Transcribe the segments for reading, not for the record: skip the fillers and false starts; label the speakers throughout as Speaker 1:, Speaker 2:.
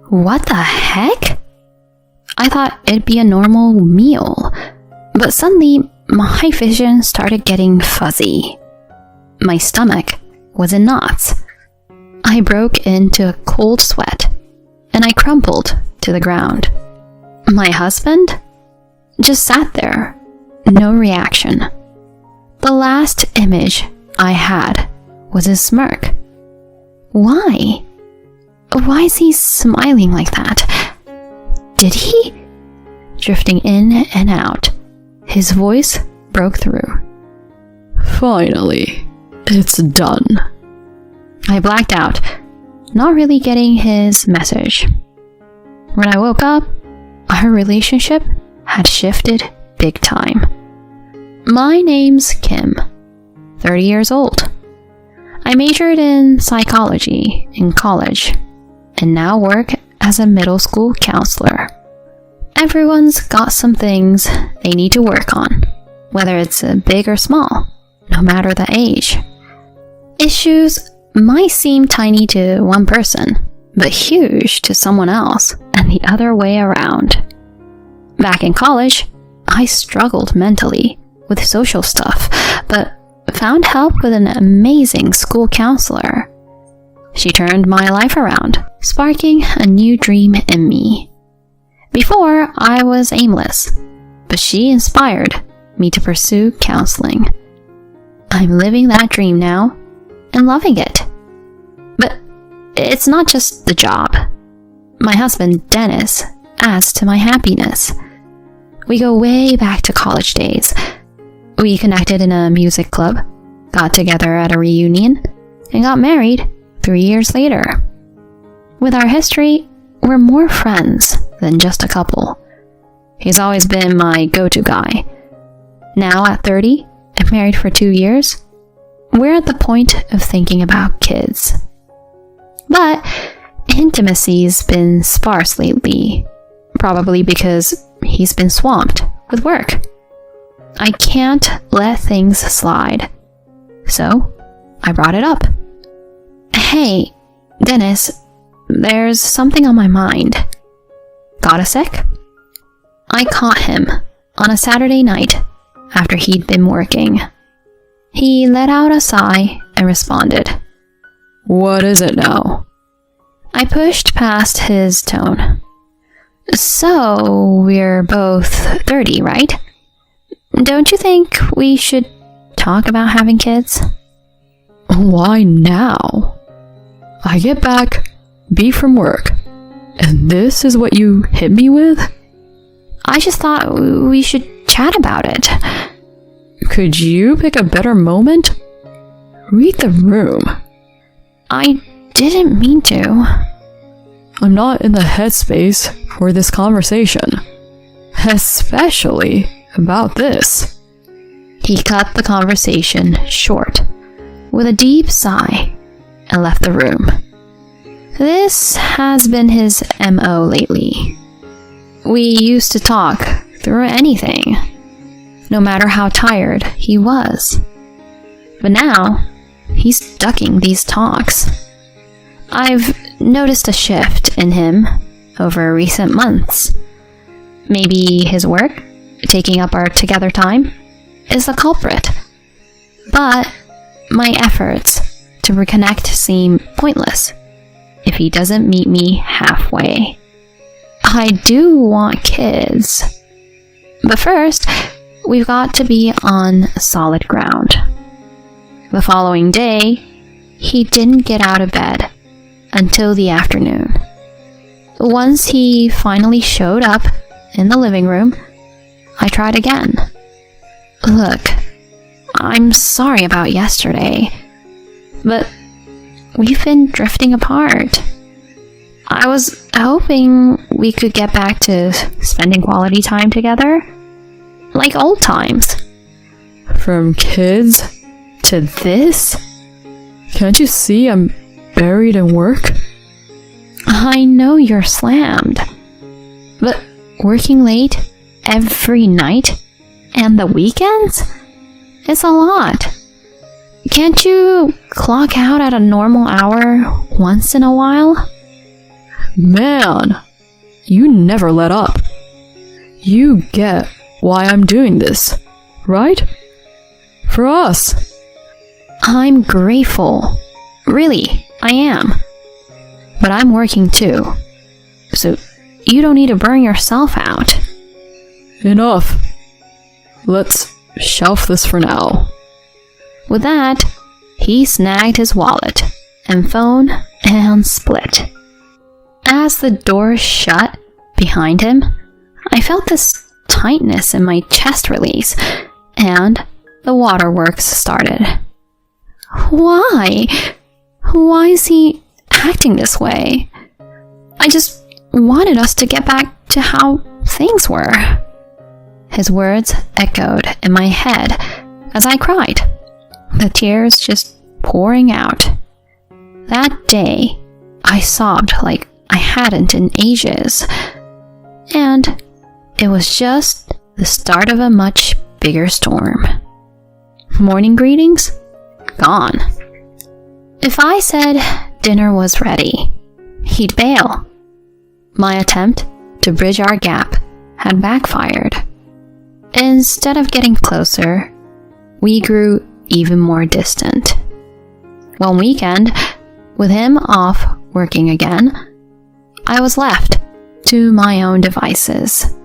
Speaker 1: What the heck? I thought it'd be a normal meal, but suddenly my vision started getting fuzzy. My stomach was in knots. I broke into a cold sweat, and I crumpled to the ground. My husband just sat there, no reaction. The last image I had was his smirk. Why? Why is he smiling like that? Did he? Drifting in and out, his voice broke through.
Speaker 2: Finally, it's done.
Speaker 1: I blacked out, not really getting his message. When I woke up, our relationship had shifted big time. My name's Kim, 30 years old. I majored in psychology in college and now work as a middle school counselor. Everyone's got some things they need to work on, whether it's big or small, no matter the age. Issues might seem tiny to one person, but huge to someone else, and the other way around. Back in college, I struggled mentally with social stuff, but found help with an amazing school counselor. She turned my life around, sparking a new dream in me. Before, I was aimless, but she inspired me to pursue counseling. I'm living that dream now and loving it. But it's not just the job. My husband, Dennis, adds to my happiness. We go way back to college days. We connected in a music club, got together at a reunion, and got married 3 years later. With our history, we're more friends than just a couple. He's always been my go-to guy. Now at 30 and married for 2 years, we're at the point of thinking about kids. But intimacy's been sparse lately, probably because he's been swamped with work. I can't let things slide. So, I brought it up. Hey, Dennis, there's something on my mind. Got a sec? I caught him on a Saturday night after he'd been working. He let out a sigh and responded.
Speaker 2: What is it now?
Speaker 1: I pushed past his tone. So, we're both 30, right? Don't you think we should talk about having kids?
Speaker 2: Why now? I get back, beat from work, and this is what you hit me with?
Speaker 1: I just thought we should chat about it.
Speaker 2: Could you pick a better moment? Read the room.
Speaker 1: I didn't mean to.
Speaker 2: I'm not in the headspace for this conversation. Especially about this.
Speaker 1: He cut the conversation short with a deep sigh and left the room. This has been his MO lately. We used to talk through anything, no matter how tired he was. But now, he's ducking these talks. I've noticed a shift in him over recent months. Maybe his work, taking up our together time, is the culprit. But my efforts to reconnect seem pointless if he doesn't meet me halfway. I do want kids. But first, we've got to be on solid ground. The following day, he didn't get out of bed until the afternoon. Once he finally showed up in the living room, I tried again. Look, I'm sorry about yesterday, but we've been drifting apart. I was hoping we could get back to spending quality time together, like old times.
Speaker 2: From kids to this? Can't you see I'm buried in work?
Speaker 1: I know you're slammed, but working late every night and the weekends? It's a lot. Can't you clock out at a normal hour once in a while?
Speaker 2: Man, you never let up. You get why I'm doing this, right? For us.
Speaker 1: I'm grateful. Really, I am. But I'm working too. So you don't need to burn yourself out.
Speaker 2: Enough. Let's shelf this for now.
Speaker 1: With that, he snagged his wallet and phone and split. As the door shut behind him, I felt this tightness in my chest release, and the waterworks started. Why? Why is he acting this way? I just wanted us to get back to how things were. His words echoed in my head as I cried, the tears just pouring out. That day, I sobbed like I hadn't in ages, and it was just the start of a much bigger storm. Morning greetings? Gone. If I said dinner was ready, he'd bail. My attempt to bridge our gap had backfired. Instead of getting closer, we grew even more distant. One weekend, with him off working again, I was left to my own devices.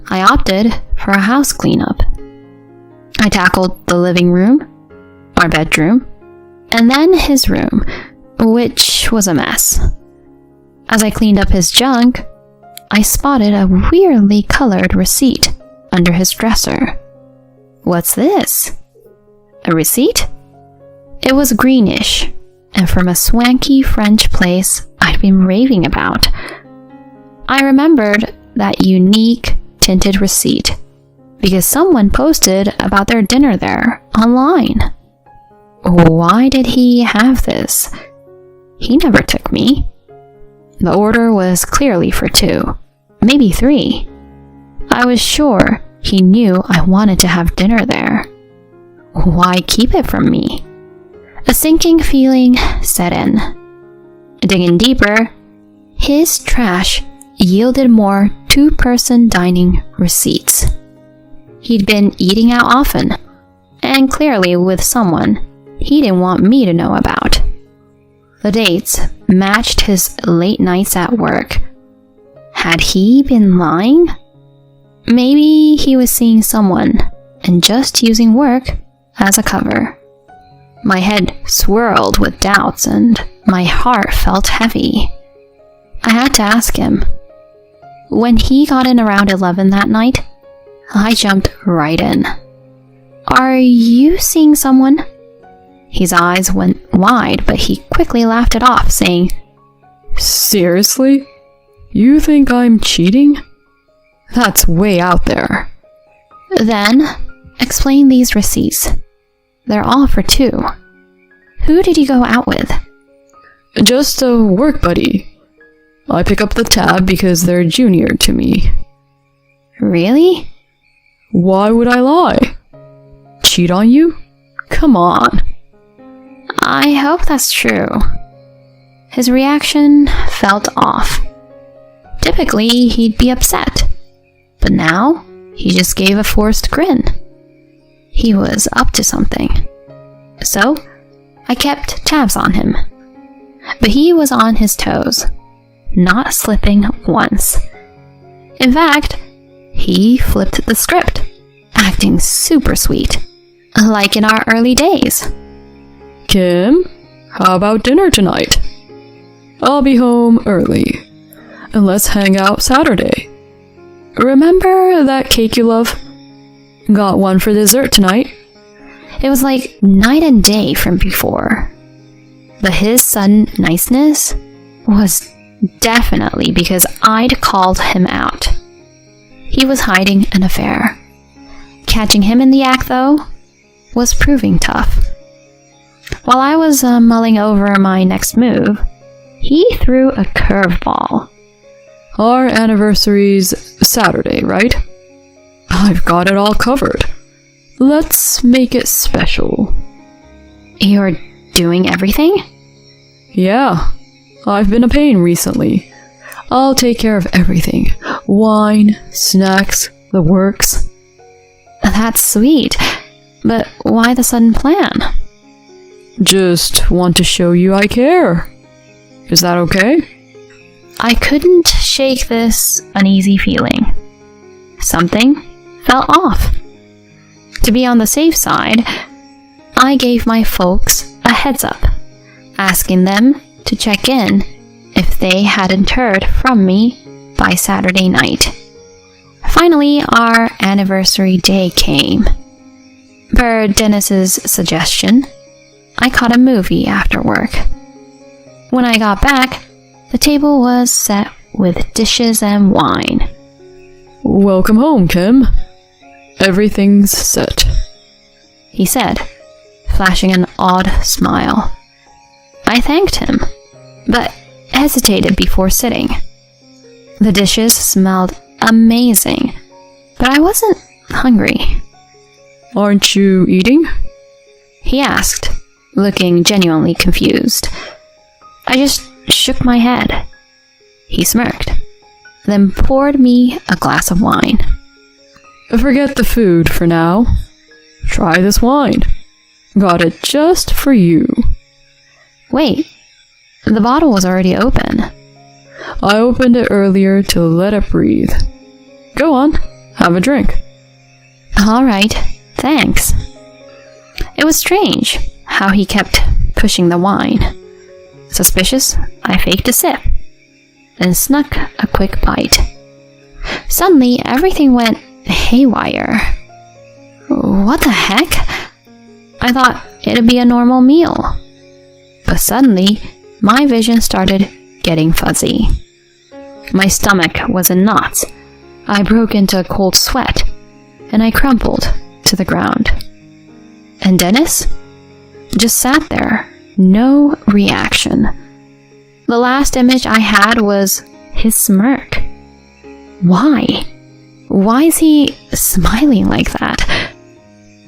Speaker 1: I opted for a house cleanup. I tackled the living room, our bedroom, and then his room, which was a mess. As I cleaned up his junk, I spotted a weirdly colored receipt under his dresser. What's this? A receipt? It was greenish, and from a swanky French place I'd been raving about. I remembered that unique tinted receipt because someone posted about their dinner there online. Why did he have this? He never took me. The order was clearly for 2, maybe 3. I was sure he knew I wanted to have dinner there. Why keep it from me? A sinking feeling set in. Digging deeper, his trash yielded more 2-person dining receipts. He'd been eating out often, and clearly with someone he didn't want me to know about. The dates matched his late nights at work. Had he been lying? Maybe he was seeing someone and just using work as a cover. My head swirled with doubts and my heart felt heavy. I had to ask him. When he got in around 11 that night, I jumped right in. Are you seeing someone? His eyes went wide, but he quickly laughed it off, saying,
Speaker 2: Seriously? You think I'm cheating? That's way out there.
Speaker 1: Then, explain these receipts. They're all for 2. Who did you go out with?
Speaker 2: Just a work buddy. I pick up the tab because they're junior to me.
Speaker 1: Really?
Speaker 2: Why would I lie? Cheat on you? Come on.
Speaker 1: I hope that's true. His reaction felt off. Typically, he'd be upset. But now, he just gave a forced grin. He was up to something. So, I kept tabs on him. But he was on his toes, not slipping once. In fact, he flipped the script, acting super sweet, like in our early days.
Speaker 2: Kim, how about dinner tonight? I'll be home early, and let's hang out Saturday. Remember that cake you love? Got one for dessert tonight.
Speaker 1: It was like night and day from before. But his sudden niceness was definitely because I'd called him out. He was hiding an affair. Catching him in the act, though, was proving tough. While I was mulling over my next move, he threw a curveball.
Speaker 2: Our anniversary's Saturday, right? I've got it all covered. Let's make it special.
Speaker 1: You're doing everything?
Speaker 2: Yeah, I've been a pain recently, I'll take care of everything. Wine, snacks, the works.
Speaker 1: That's sweet. But why the sudden plan?
Speaker 2: Just want to show you I care. Is that okay?
Speaker 1: I couldn't shake this uneasy feeling. Something felt off. To be on the safe side, I gave my folks a heads up, asking them to check in if they hadn't heard from me by Saturday night. Finally, our anniversary day came. Per Dennis's suggestion, I caught a movie after work. When I got back, the table was set with dishes and wine.
Speaker 2: Welcome home, Kim. Everything's set,
Speaker 1: he said, flashing an odd smile. I thanked him, but hesitated before sitting. The dishes smelled amazing, but I wasn't hungry.
Speaker 2: Aren't you eating?
Speaker 1: He asked, looking genuinely confused. I just shook my head. He smirked, then poured me a glass of wine.
Speaker 2: Forget the food for now. Try this wine. Got it just for you.
Speaker 1: Wait, the bottle was already open.
Speaker 2: I opened it earlier to let it breathe. Go on, have a drink.
Speaker 1: All right, thanks. It was strange how he kept pushing the wine. Suspicious, I faked a sip, then snuck a quick bite. Suddenly, everything went haywire. What the heck? I thought it'd be a normal meal. But suddenly, my vision started getting fuzzy. My stomach was in knots. I broke into a cold sweat, and I crumpled to the ground. And Dennis just sat there, no reaction. The last image I had was his smirk. Why? Why is he smiling like that?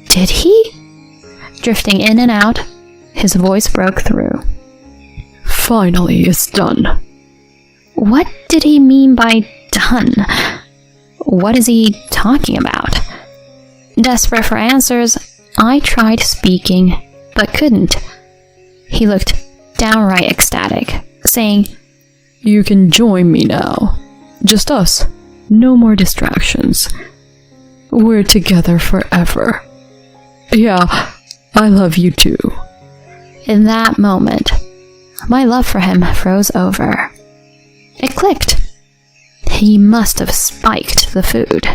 Speaker 1: Did he? Drifting in and out, his voice broke through.
Speaker 2: Finally, it's done.
Speaker 1: What did he mean by done? What is he talking about? Desperate for answers, I tried speaking, but couldn't. He looked downright ecstatic, saying,
Speaker 2: You can join me now. Just us. No more distractions. We're together forever. Yeah, I love you too.
Speaker 1: In that moment, my love for him froze over. It clicked. He must have spiked the food.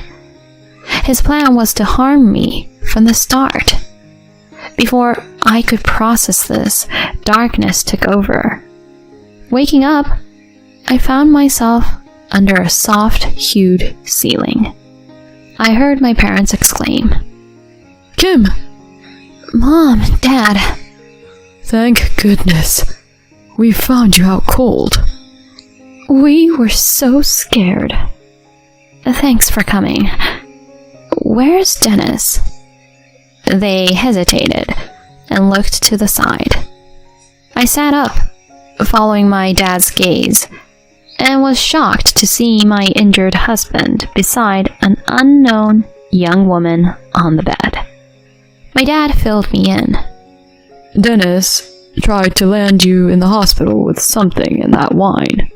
Speaker 1: His plan was to harm me from the start. Before I could process this, darkness took over. Waking up, I found myself under a soft-hued ceiling. I heard my parents exclaim,
Speaker 2: Kim!
Speaker 1: Mom, Dad.
Speaker 2: Thank goodness. We found you out cold.
Speaker 1: We were so scared. Thanks for coming. Where's Dennis? They hesitated and looked to the side. I sat up, following my dad's gaze, and was shocked to see my injured husband beside an unknown young woman on the bed. My dad filled me in.
Speaker 2: Dennis tried to land you in the hospital with something in that wine.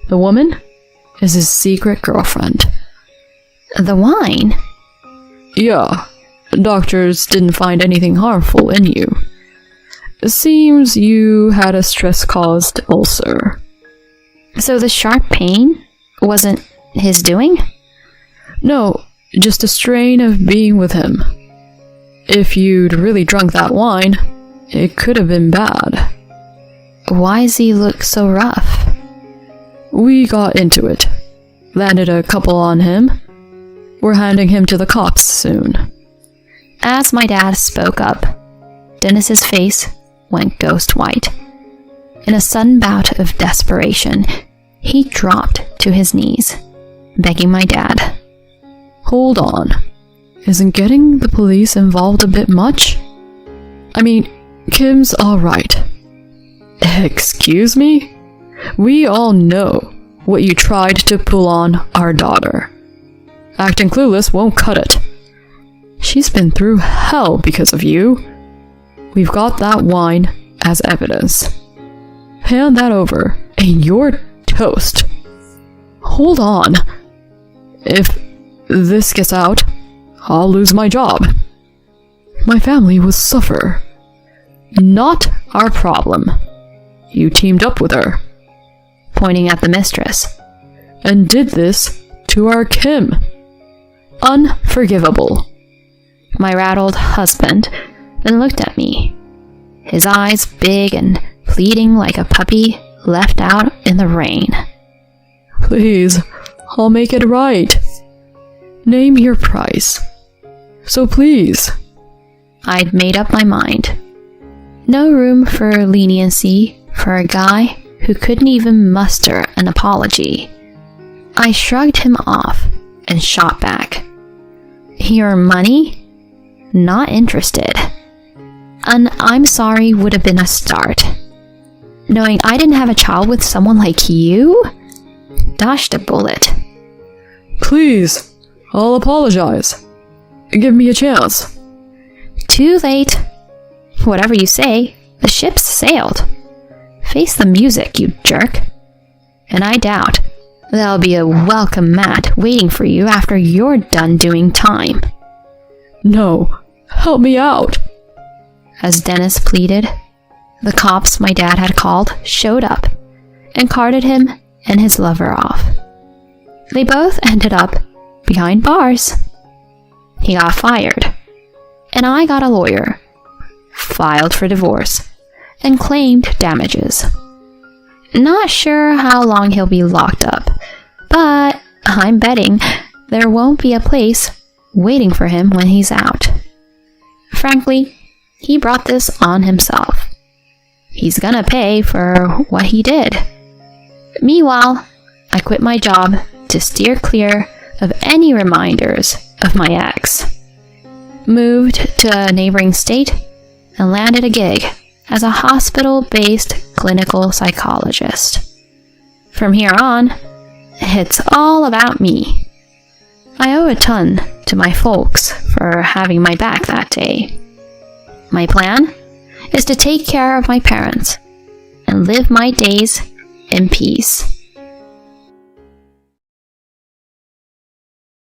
Speaker 2: The woman is his secret girlfriend.
Speaker 1: The wine?
Speaker 2: Yeah, doctors didn't find anything harmful in you. It seems you had a stress-caused ulcer.
Speaker 1: So the sharp pain wasn't his doing?
Speaker 2: No, just a strain of being with him. If you'd really drunk that wine, it could have been bad.
Speaker 1: Why does he look so rough?
Speaker 2: We got into it. Landed a couple on him. We're handing him to the cops soon.
Speaker 1: As my dad spoke up, Dennis's face went ghost white. In a sudden bout of desperation, he dropped to his knees, begging my dad.
Speaker 2: Hold on. Isn't getting the police involved a bit much? I mean, Kim's alright. Excuse me? We all know what you tried to pull on our daughter. Acting clueless won't cut it. She's been through hell because of you. We've got that wine as evidence. Hand that over, and you're toast. Hold on. If this gets out, I'll lose my job. My family will suffer. Not our problem. You teamed up with her,
Speaker 1: pointing at the mistress,
Speaker 2: and did this to our Kim. Unforgivable.
Speaker 1: My rattled husband then looked at me, his eyes big and pleading like a puppy left out in the rain.
Speaker 2: Please, I'll make it right. Name your price. So please.
Speaker 1: I'd made up my mind. No room for leniency for a guy who couldn't even muster an apology. I shrugged him off and shot back. Your money? Not interested. An I'm sorry would have been a start. Knowing I didn't have a child with someone like you? Dodged a bullet.
Speaker 2: Please, I'll apologize. Give me a chance.
Speaker 1: Too late. Whatever you say, the ship's sailed. Face the music, you jerk. And I doubt there'll be a welcome mat waiting for you after you're done doing time.
Speaker 2: No, help me out.
Speaker 1: As Dennis pleaded, the cops my dad had called showed up and carted him and his lover off. They both ended up behind bars. He got fired, and I got a lawyer, filed for divorce, and claimed damages. Not sure how long he'll be locked up, but I'm betting there won't be a place waiting for him when he's out. Frankly, he brought this on himself. He's gonna pay for what he did. Meanwhile, I quit my job to steer clear of any reminders of my ex. Moved to a neighboring state and landed a gig as a hospital-based clinical psychologist. From here on, it's all about me. I owe a ton to my folks for having my back that day. My plan is to take care of my parents and live my days in peace.